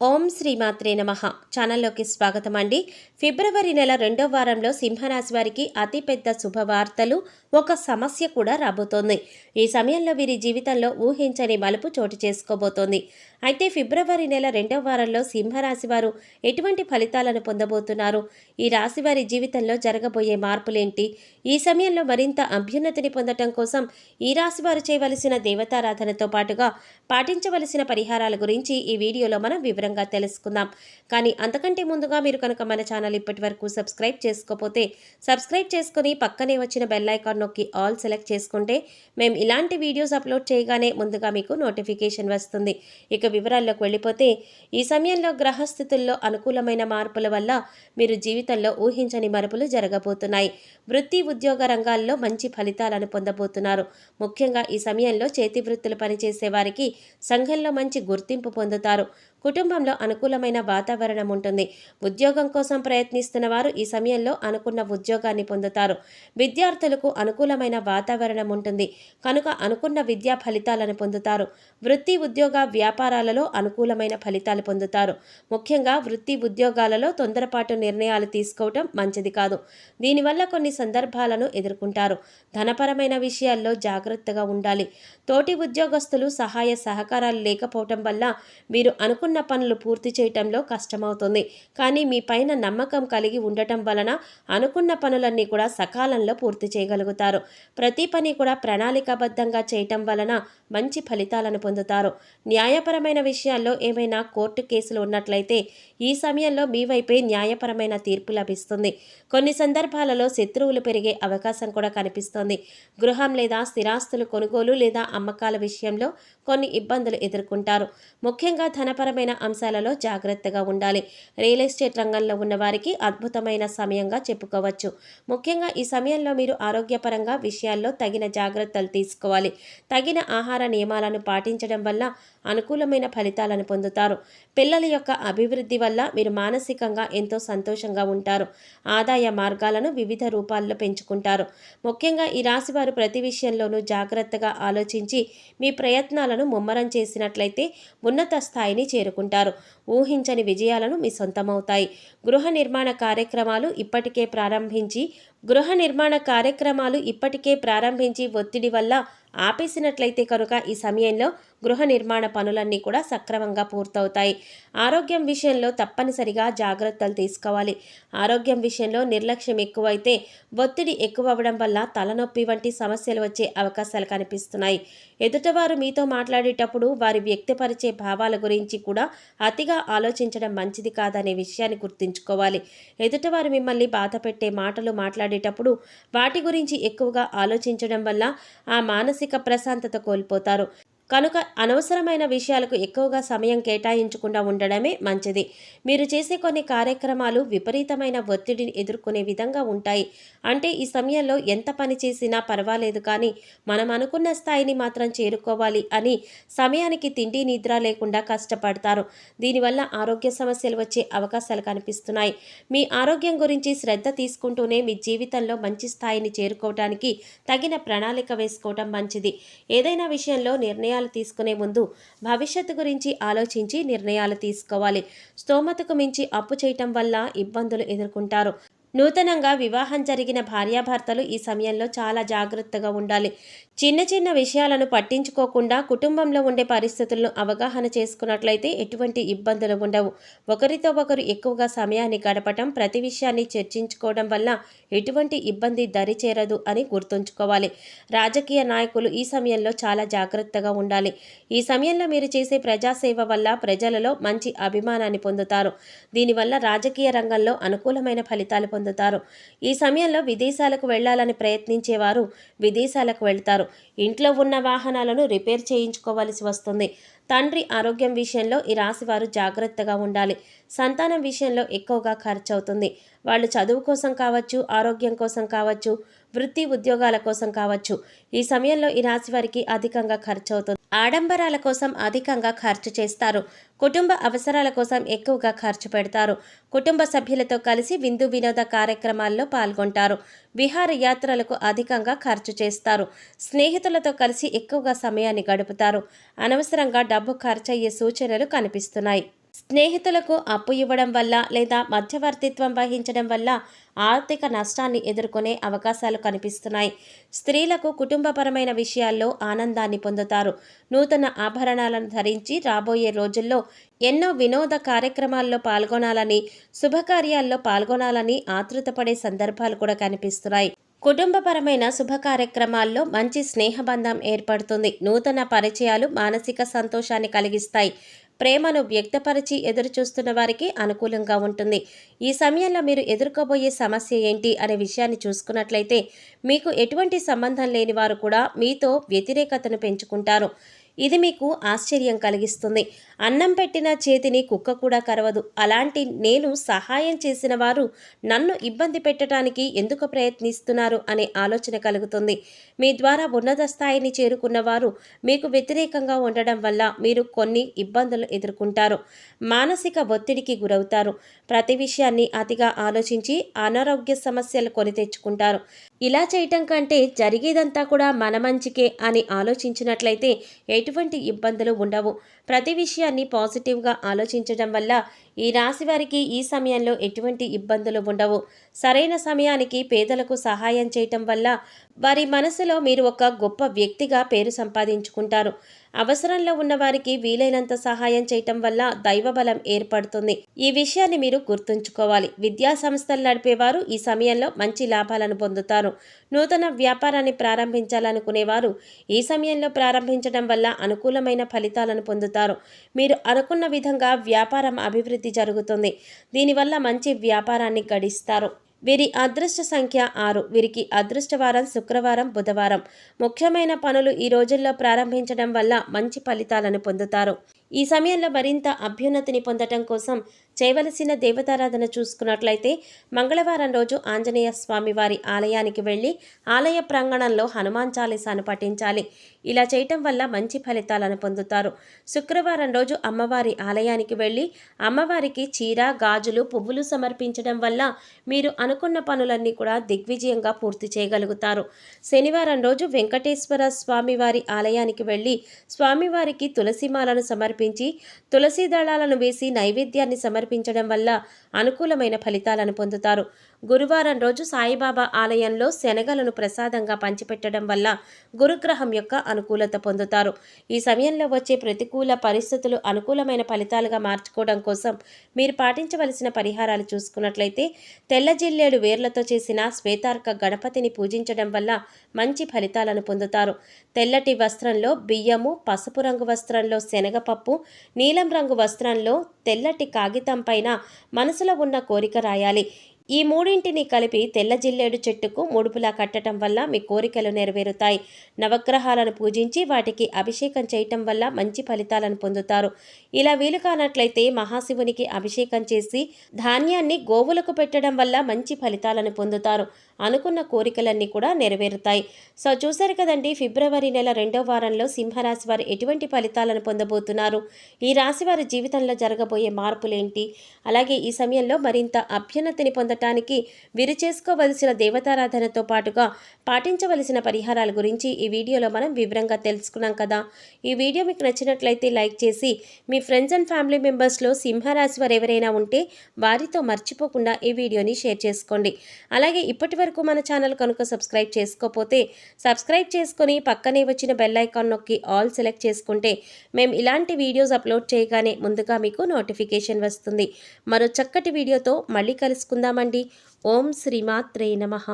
ఓం శ్రీమాత్రే నమః. ఛానల్లోకి స్వాగతం అండి. ఫిబ్రవరి నెల 2వ వారంలో సింహరాశి వారికి అతిపెద్ద శుభవార్తలు, ఒక సమస్య కూడా రాబోతోంది. ఈ సమయంలో వీరి జీవితంలో ఊహించని మలుపు చోటు చేసుకోబోతోంది. అయితే ఫిబ్రవరి నెల 2వ వారంలో సింహరాశి వారు ఎటువంటి ఫలితాలను పొందబోతున్నారు? ఈ రాశి వారి జీవితంలో జరగబోయే మార్పులేంటి? ఈ సమయంలో మరింత అభ్యున్నతిని పొందటం కోసం ఈ రాశి వారు చేయవలసిన దేవతారాధనతో పాటుగా పాటించవలసిన పరిహారాల గురించి ఈ వీడియోలో మనం వివరంగా తెలుసుకుందాం. కానీ అంతకంటే ముందుగా మీరు కనుక మన ఛానల్ ఇప్పటి వరకు సబ్స్క్రైబ్ చేసుకోకపోతే సబ్స్క్రైబ్ చేసుకుని పక్కనే వచ్చిన బెల్ ఐకాన్ నొక్కి ఆల్ సెలెక్ట్ చేసుకుంటే మేము ఇలాంటి వీడియోస్ అప్లోడ్ చేయగానే ముందుగా మీకు నోటిఫికేషన్ వస్తుంది. ఇక వివరాల్లోకి వెళ్ళిపోతే, ఈ సమయంలో గ్రహస్థితుల్లో అనుకూలమైన మార్పుల వల్ల మీరు జీవితంలో ఊహించని మలుపులు జరగబోతున్నాయి. వృత్తి ఉద్యోగ రంగాల్లో మంచి ఫలితాలను పొందబోతున్నారు. ముఖ్యంగా ఈ సమయంలో చేతి వృత్తులు పనిచేసే వారికి సంఘంలో మంచి గుర్తింపు పొందుతారు. కుటుంబంలో అనుకూలమైన వాతావరణం ఉంటుంది. ఉద్యోగం కోసం ప్రయత్నిస్తున్న వారు ఈ సమయంలో అనుకున్న ఉద్యోగాన్ని పొందుతారు. విద్యార్థులకు అనుకూలమైన వాతావరణం ఉంటుంది కనుక అనుకున్న విద్యా ఫలితాలను పొందుతారు. వృత్తి ఉద్యోగ వ్యాపారాలలో అనుకూలమైన ఫలితాలు పొందుతారు. ముఖ్యంగా వృత్తి ఉద్యోగాలలో తొందరపాటు నిర్ణయాలు తీసుకోవటం మంచిది కాదు. దీనివల్ల కొన్ని సందర్భాలను ఎదుర్కొంటారు. ధనపరమైన విషయాల్లో జాగ్రత్తగా ఉండాలి. తోటి ఉద్యోగస్తులు సహాయ సహకారాలు లేకపోవటం వల్ల మీరు అనుకున్న పనులు పూర్తి చేయటంలో కష్టమవుతుంది. కానీ మీ పైన నమ్మకం కలిగి ఉండటం వలన అనుకున్న పనులన్నీ కూడా సకాలంలో పూర్తి చేయగలుగుతారు. ప్రతి పని కూడా ప్రణాళికాబద్ధంగా చేయటం వలన మంచి ఫలితాలను పొందుతారు. న్యాయపరమైన విషయాల్లో ఏమైనా కోర్టు కేసులు ఉన్నట్లయితే ఈ సమయంలో మీ వైపే న్యాయపరమైన తీర్పు లభిస్తుంది. కొన్ని సందర్భాలలో శత్రువులు పెరిగే అవకాశం కూడా కనిపిస్తోంది. గృహం లేదా స్థిరాస్తులు కొనుగోలు లేదా అమ్మకాల విషయంలో కొన్ని ఇబ్బందులు ఎదుర్కొంటారు. ముఖ్యంగా ధనపరమైన అంశాలలో జాగ్రత్తగా ఉండాలి. రియల్ ఎస్టేట్ రంగంలో ఉన్న వారికి అద్భుతమైన సమయంగా చెప్పుకోవచ్చు. ముఖ్యంగా ఈ సమయంలో మీరు ఆరోగ్యపరంగా విషయాల్లో తగిన జాగ్రత్తలు తీసుకోవాలి. తగిన ఆహార నియమాలను పాటించడం వల్ల అనుకూలమైన ఫలితాలను పొందుతారు. పిల్లల యొక్క అభివృద్ధి వల్ల మీరు మానసికంగా ఎంతో సంతోషంగా ఉంటారు. ఆదాయ మార్గాలను వివిధ రూపాల్లో పెంచుకుంటారు. ముఖ్యంగా ఈ రాశి వారు ప్రతి విషయంలోనూ జాగ్రత్తగా ఆలోచించి మీ ప్రయత్నాలను ముమ్మరం చేసినట్లయితే ఉన్నత స్థాయిని చేరుకుంటారు. ఊహించని విజయాలను మీ సొంతమవుతాయి. గృహ నిర్మాణ కార్యక్రమాలు ఇప్పటికే ప్రారంభించి ఒత్తిడి వల్ల ఆపేసినట్లయితే కనుక ఈ సమయంలో గృహ నిర్మాణ పనులన్నీ కూడా సక్రమంగా పూర్తవుతాయి. ఆరోగ్యం విషయంలో తప్పనిసరిగా జాగ్రత్తలు తీసుకోవాలి. ఆరోగ్యం విషయంలో నిర్లక్ష్యం ఎక్కువైతే ఒత్తిడి ఎక్కువ అవ్వడం వల్ల తలనొప్పి వంటి సమస్యలు వచ్చే అవకాశాలు కనిపిస్తున్నాయి. ఎదుటివారు మీతో మాట్లాడేటప్పుడు వారి వ్యక్తపరిచే భావాల గురించి కూడా అతిగా ఆలోచించడం మంచిది కాదనే విషయాన్ని గుర్తుంచుకోవాలి. ఎదుటివారు మిమ్మల్ని బాధ పెట్టే మాటలు మాట్లాడేటప్పుడు వాటి గురించి ఎక్కువగా ఆలోచించడం వల్ల ఆ మానసిక ప్రశాంతత కోల్పోతారు. కనుక అనవసరమైన విషయాలకు ఎక్కువగా సమయం కేటాయించకుండా ఉండడమే మంచిది. మీరు చేసే కొన్ని కార్యక్రమాలు విపరీతమైన ఒత్తిడిని ఎదుర్కొనే విధంగా ఉంటాయి. అంటే ఈ సమయంలో ఎంత పని చేసినా పర్వాలేదు, కానీ మనం అనుకున్న స్థాయిని మాత్రం చేరుకోవాలి అని సమయానికి తిండి నిద్ర లేకుండా కష్టపడతారు. దీనివల్ల ఆరోగ్య సమస్యలు వచ్చే అవకాశాలు కనిపిస్తున్నాయి. మీ ఆరోగ్యం గురించి శ్రద్ధ తీసుకుంటూనే మీ జీవితంలో మంచి స్థాయిని చేరుకోవడానికి తగిన ప్రణాళిక వేసుకోవడం మంచిది. ఏదైనా విషయంలో నిర్ణయాలు తీసుకునే ముందు భవిష్యత్తు గురించి ఆలోచించి నిర్ణయాలు తీసుకోవాలి. స్తోమతకు మించి అప్పు చేయటం వల్ల ఇబ్బందులు ఎదుర్కొంటారు. నూతనంగా వివాహం జరిగిన భార్యాభర్తలు ఈ సమయంలో చాలా జాగ్రత్తగా ఉండాలి. చిన్న చిన్న విషయాలను పట్టించుకోకుండా కుటుంబంలో ఉండే పరిస్థితులను అవగాహన చేసుకున్నట్లయితే ఎటువంటి ఇబ్బందులు ఉండవు. ఒకరితో ఒకరు ఎక్కువగా సమయాన్ని గడపటం, ప్రతి విషయాన్ని చర్చించుకోవడం వల్ల ఎటువంటి ఇబ్బంది దరిచేరదు అని గుర్తుంచుకోవాలి. రాజకీయ నాయకులు ఈ సమయంలో చాలా జాగ్రత్తగా ఉండాలి. ఈ సమయంలో మీరు చేసే ప్రజాసేవ వల్ల ప్రజలలో మంచి అభిమానాన్ని పొందుతారు. దీనివల్ల రాజకీయ రంగంలో అనుకూలమైన ఫలితాలు పొందుతారు. ఈ సమయంలో విదేశాలకు వెళ్లాలని ప్రయత్నించేవారు విదేశాలకు వెళ్తారు. ఇంట్లో ఉన్న వాహనాలను రిపేర్ చేయించుకోవాల్సి వస్తుంది. తండ్రి ఆరోగ్యం విషయంలో ఈ రాశి వారు జాగ్రత్తగా ఉండాలి. సంతానం విషయంలో ఎక్కువగా ఖర్చు అవుతుంది. వాళ్ళు చదువు కోసం కావచ్చు, ఆరోగ్యం కోసం కావచ్చు, వృత్తి ఉద్యోగాల కోసం కావచ్చు. ఈ సమయంలో ఈ రాశి వారికి అధికంగా ఖర్చు అవుతుంది. ఆడంబరాల కోసం అధికంగా ఖర్చు చేస్తారు. కుటుంబ అవసరాల కోసం ఎక్కువగా ఖర్చు పెడతారు. కుటుంబ సభ్యులతో కలిసి విందు వినోద కార్యక్రమాల్లో పాల్గొంటారు. విహార యాత్రలకు అధికంగా ఖర్చు చేస్తారు. స్నేహితులతో కలిసి ఎక్కువగా సమయాన్ని గడుపుతారు. అనవసరంగా డబ్బు ఖర్చయ్యే సూచనలు కనిపిస్తున్నాయి. స్నేహితులకు అప్పు ఇవ్వడం వల్ల లేదా మధ్యవర్తిత్వం వహించడం వల్ల ఆర్థిక నష్టాన్ని ఎదుర్కొనే అవకాశాలు కనిపిస్తున్నాయి. స్త్రీలకు కుటుంబపరమైన విషయాల్లో ఆనందాన్ని పొందుతారు. నూతన ఆభరణాలను ధరించి రాబోయే రోజుల్లో ఎన్నో వినోద కార్యక్రమాల్లో పాల్గొనాలని, శుభకార్యాల్లో పాల్గొనాలని ఆతృతపడే సందర్భాలు కూడా కనిపిస్తున్నాయి. కుటుంబపరమైన శుభ కార్యక్రమాల్లో మంచి స్నేహబంధం ఏర్పడుతుంది. నూతన పరిచయాలు మానసిక సంతోషాన్ని కలిగిస్తాయి. ప్రేమను వ్యక్తపరిచి ఎదురుచూస్తున్న వారికి అనుకూలంగా ఉంటుంది. ఈ సమయంలో మీరు ఎదుర్కోబోయే సమస్య ఏంటి అనే విషయాన్ని చూసుకున్నట్లయితే, మీకు ఎటువంటి సంబంధం లేని వారు కూడా మీతో వ్యతిరేకతను పెంచుకుంటారు. ఇది మీకు ఆశ్చర్యం కలిగిస్తుంది. అన్నం పెట్టిన చేతిని కుక్క కూడా కరవదు. అలాంటి నేను సహాయం చేసిన వారు నన్ను ఇబ్బంది పెట్టడానికి ఎందుకు ప్రయత్నిస్తున్నారు అనే ఆలోచన కలుగుతుంది. మీ ద్వారా ఉన్నత స్థాయిని చేరుకున్న వారు మీకు వ్యతిరేకంగా ఉండడం వల్ల మీరు కొన్ని ఇబ్బందులు ఎదుర్కొంటారు. మానసిక ఒత్తిడికి గురవుతారు. ప్రతి విషయాన్ని అతిగా ఆలోచించి అనారోగ్య సమస్యలు కొని తెచ్చుకుంటారు. ఇలా చేయటం కంటే జరిగేదంతా కూడా మన మంచికే అని ఆలోచించినట్లయితే ఎటువంటి ఇబ్బందులు ఉండవు. ప్రతి విషయాన్ని పాజిటివ్గా ఆలోచించడం వల్ల ఈ రాశి వారికి ఈ సమయంలో ఎటువంటి ఇబ్బందులు ఉండవు. సరైన సమయానికి పేదలకు సహాయం చేయటం వల్ల వారి మనసులో మీరు ఒక గొప్ప వ్యక్తిగా పేరు సంపాదించుకుంటారు. అవసరంలో ఉన్న వారికి వీలైనంత సహాయం చేయటం వల్ల దైవబలం ఏర్పడుతుంది. ఈ విషయాన్ని మీరు గుర్తుంచుకోవాలి. విద్యా సంస్థలు నడిపేవారు ఈ సమయంలో మంచి లాభాలను పొందుతారు. నూతన వ్యాపారాన్ని ప్రారంభించాలనుకునేవారు ఈ సమయంలో ప్రారంభించడం వల్ల అనుకూలమైన ఫలితాలను పొందుతారు. మీరు అనుకున్న విధంగా వ్యాపారం అభివృద్ధి జరుగుతుంది. దీనివల్ల మంచి వ్యాపారాన్ని గడిస్తారు. వీరి అదృష్ట సంఖ్య 6. వీరికి అదృష్టవారం శుక్రవారం, బుధవారం. ముఖ్యమైన పనులు ఈ రోజుల్లో ప్రారంభించడం వల్ల మంచి ఫలితాలను పొందుతారు. ఈ సమయంలో మరింత అభ్యున్నతిని పొందటం కోసం చేయవలసిన దేవతారాధన చూసుకున్నట్లయితే, మంగళవారం రోజు ఆంజనేయ స్వామి వారి ఆలయానికి వెళ్ళి ఆలయ ప్రాంగణంలో హనుమాన్ చాలీసాను పఠించాలి. ఇలా చేయటం వల్ల మంచి ఫలితాలను పొందుతారు. శుక్రవారం రోజు అమ్మవారి ఆలయానికి వెళ్ళి అమ్మవారికి చీర, గాజులు, పువ్వులు సమర్పించడం వల్ల మీరు అనుకున్న పనులన్నీ కూడా దిగ్విజయంగా పూర్తి చేయగలుగుతారు. శనివారం రోజు వెంకటేశ్వర స్వామివారి ఆలయానికి వెళ్ళి స్వామివారికి తులసిమాలను సమర్పించి తులసి దళాలను వేసి నైవేద్యాన్ని సమర్పించడం వల్ల అనుకూలమైన ఫలితాలను పొందుతారు. గురువారం రోజు సాయిబాబా ఆలయంలో శనగలను ప్రసాదంగా పంచిపెట్టడం వల్ల గురుగ్రహం యొక్క అనుకూలత పొందుతారు. ఈ సమయంలో వచ్చే ప్రతికూల పరిస్థితులు అనుకూలమైన ఫలితాలుగా మార్చుకోవడం కోసం మీరు పాటించవలసిన పరిహారాలు చూసుకున్నట్లయితే, తెల్ల జిల్లేడు వేర్లతో చేసిన శ్వేతార్క గణపతిని పూజించడం వల్ల మంచి ఫలితాలను పొందుతారు. తెల్లటి వస్త్రంలో బియ్యము, పసుపు రంగు వస్త్రంలో శనగపప్పు, నీలం రంగు వస్త్రంలో తెల్లటి కాగితం పైన మనసులో ఉన్న కోరిక రాయాలి. ఈ మూడింటిని కలిపి తెల్ల జిల్లేడు చెట్టుకు ముడుపులా కట్టడం వల్ల మీ కోరికలు నెరవేరుతాయి. నవగ్రహాలను పూజించి వాటికి అభిషేకం చేయటం వల్ల మంచి ఫలితాలను పొందుతారు. ఇలా వీలు కానట్లయితే మహాశివునికి అభిషేకం చేసి ధాన్యాన్ని గోవులకు పెట్టడం వల్ల మంచి ఫలితాలను పొందుతారు. అనుకున్న కోరికలన్నీ కూడా నెరవేరుతాయి. సో చూశారు కదండి, ఫిబ్రవరి నెల 2వ వారంలో సింహరాశి వారు ఎటువంటి ఫలితాలను పొందబోతున్నారు, ఈ రాశి వారి జీవితంలో జరగబోయే మార్పులేంటి, అలాగే ఈ సమయంలో మరింత అభ్యున్నతిని పొందటానికి వీరు చేసుకోవలసిన దేవతారాధనతో పాటుగా పాటించవలసిన పరిహారాల గురించి ఈ వీడియోలో మనం వివరంగా తెలుసుకున్నాం కదా. ఈ వీడియో మీకు నచ్చినట్లయితే లైక్ చేసి మీ ఫ్రెండ్స్ అండ్ ఫ్యామిలీ మెంబర్స్లో సింహరాశి వారు ఎవరైనా ఉంటే వారితో మర్చిపోకుండా ఈ వీడియోని షేర్ చేసుకోండి. అలాగే ఇప్పటి వరకు మన ఛానల్ కనుక సబ్స్క్రైబ్ చేసుకోకపోతే సబ్స్క్రైబ్ చేసుకొని పక్కనే వచ్చిన బెల్ ఐకాన్ నొక్కి ఆల్ సెలెక్ట్ చేసుకుంటే మేము ఇలాంటి వీడియోస్ అప్లోడ్ చేయగానే ముందుగా మీకు నోటిఫికేషన్ వస్తుంది. మరో చక్కటి వీడియోతో మళ్ళీ కలుసుకుందామండి. ఓం శ్రీమాత్రే నమః.